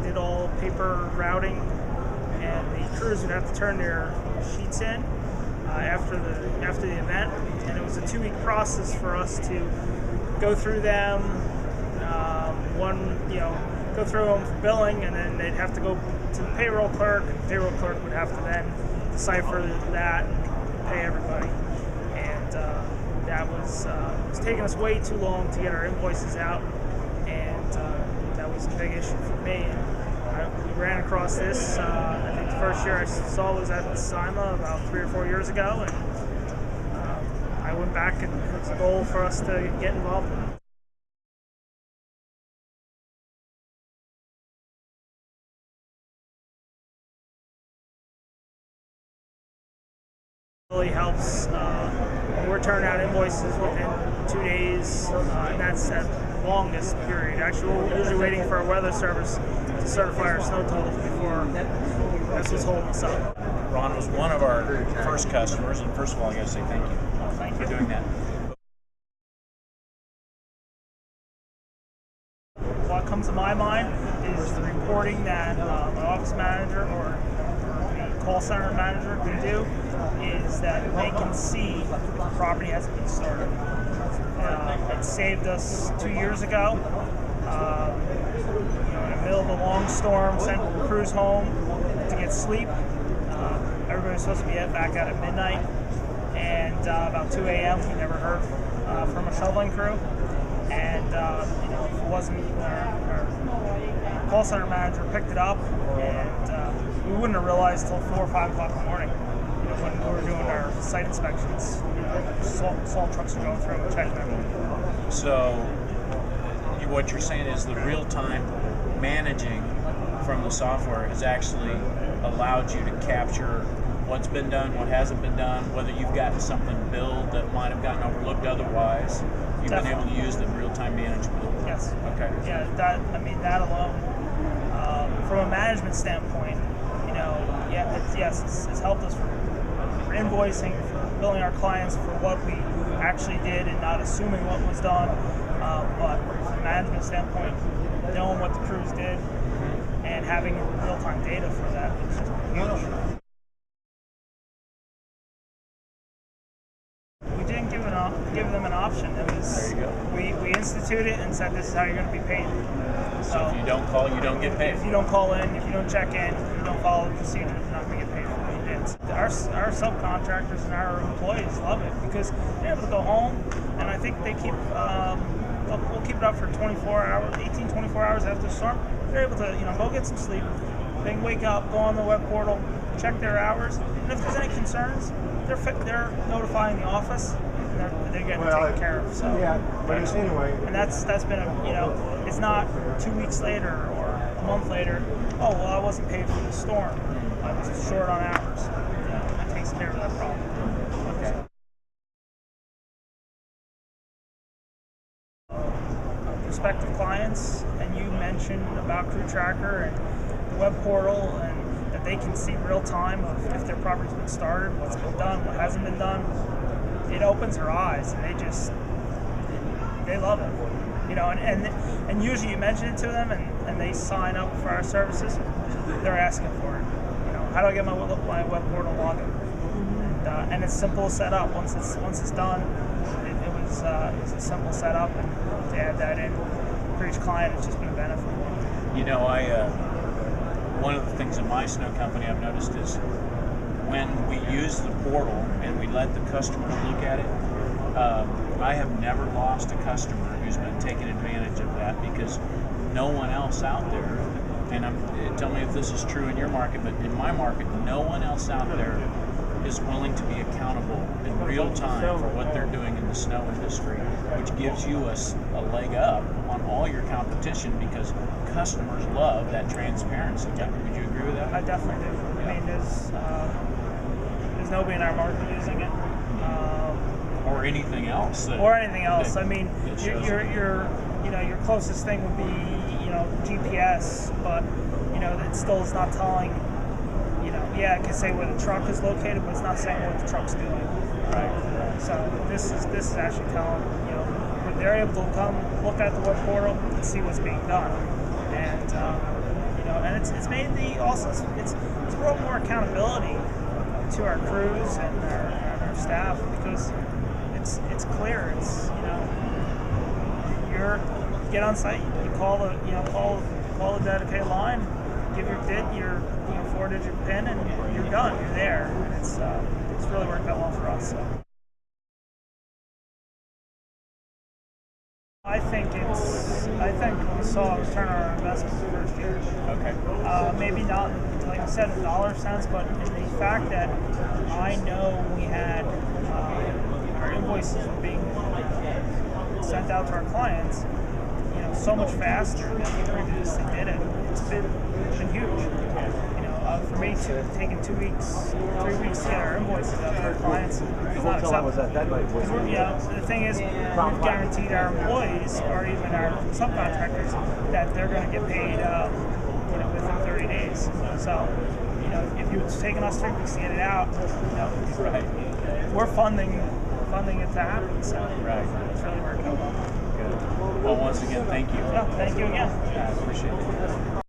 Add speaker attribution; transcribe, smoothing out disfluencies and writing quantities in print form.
Speaker 1: did all paper routing, and the crews would have to turn their sheets in after the event, and it was a 2-week process for us to go through them. Go through them for billing, and then they'd have to go to the payroll clerk. The payroll clerk would have to then decipher that and pay everybody. And that was it was taking us way too long to get our invoices out, and that was a big issue for me. And we ran across this. I think the first year I saw was at SIMA about 3 or 4 years ago, and I went back, and it was a goal for us to get involved in it. Really helps. We're turning out invoices within 2 days, and that's the longest period. Actually, we're usually waiting for our weather service to certify our snow totals before this was holding us up.
Speaker 2: Ron was one of our first customers, and first of all, I got to say thank you.
Speaker 1: Thank you
Speaker 2: for doing that.
Speaker 1: What comes to my mind is the reporting that my office manager or the call center manager can do, is that they can see if the property hasn't been started. It saved us 2 years ago. In the middle of a long storm, sent crews home to get sleep. Everybody was supposed to be back out at midnight, and about 2 a.m. we never heard from a shoveling crew. And if it wasn't our call center manager picked it up, and we wouldn't have realized till 4 or 5 o'clock in the morning. When we were doing our site inspections, salt trucks are going through and checking everything.
Speaker 2: So, what you're saying is the real-time managing from the software has actually allowed you to capture what's been done, what hasn't been done, whether you've gotten something billed that might have gotten overlooked otherwise. You've been able to use the real-time management.
Speaker 1: Yes.
Speaker 2: Okay.
Speaker 1: Yeah, that alone, from a management standpoint, it's helped us for invoicing, for billing our clients for what we actually did and not assuming what was done. But from a management standpoint, knowing what the crews did and having real-time data for that is just huge. We didn't give them an option. It was,
Speaker 2: there you go.
Speaker 1: We instituted it and said, this is how you're going to be paid.
Speaker 2: So if you don't call, you don't get paid.
Speaker 1: If you don't call in, if you don't check in, if you don't follow the procedures, you're not going to get paid for what you did. Our subcontractors and our employees love it because they're able to go home, and I think they keep we'll keep it up for 24 hours, 18, 24 hours after the storm. They're able to go get some sleep. They can wake up, go on the web portal, check their hours, and if there's any concerns, they're notifying the office. They're getting taken care of. So
Speaker 3: but anyway,
Speaker 1: and that's been it's not 2 weeks later or a month later. Oh well, I wasn't paid for the storm. I was short on hours. That takes care of that problem.
Speaker 2: Okay.
Speaker 1: Prospective clients, and you mentioned about CrewTracker and the web portal, and that they can see real time of if their property's been started, what's been done, what hasn't been done. It opens their eyes, and they love it, and usually you mention it to them, and they sign up for our services. They're asking for it. How do I get my web portal login? And it's simple to set up. Once it's done, it was a simple setup, and to add that in for each client, it's just been a benefit.
Speaker 2: One of the things in my snow company I've noticed is when we use the portal and we let the customers look at it, I have never lost a customer who's been taking advantage of that, because no one else out there, and tell me if this is true in your market, but in my market, no one else out there is willing to be accountable in real time for what they're doing in the snow industry, which gives you a leg up on all your competition, because customers love that transparency. Would you agree with that?
Speaker 1: I definitely do.
Speaker 2: Yeah.
Speaker 1: I mean, there's nobody in our market using it.
Speaker 2: Or anything else.
Speaker 1: I mean, your closest thing would be, GPS, but, it still is not telling, it can say where the truck is located, but it's not saying what the truck's doing, right? So this is actually telling, they're able to come look at the web portal and see what's being done. And, and it's made it's brought more accountability to our crews and our staff, because it's clear. It's you get on site, you call the dedicated line, give your 4-digit PIN, and you're done. You're there, and it's really worked out well for us. So. I think we saw a return on our investment the first year.
Speaker 2: Okay.
Speaker 1: Maybe not, like I said, in dollar sense, but in the fact that I know we had our invoices were being sent out to our clients, so much faster than we previously did it. It's been huge. For me, taking 2 weeks, 3 weeks to get our invoices out to our clients is not acceptable.
Speaker 3: Was that night?
Speaker 1: The thing is, we've guaranteed our employees, or even our subcontractors, that they're going to get paid, within 30 days. So, if it's taking us 3 weeks to get it out,
Speaker 2: right.
Speaker 1: we're funding it to happen. So, it's really working out well.
Speaker 2: Good. Well, once again, thank you.
Speaker 1: Yeah, thank you again.
Speaker 2: I appreciate it.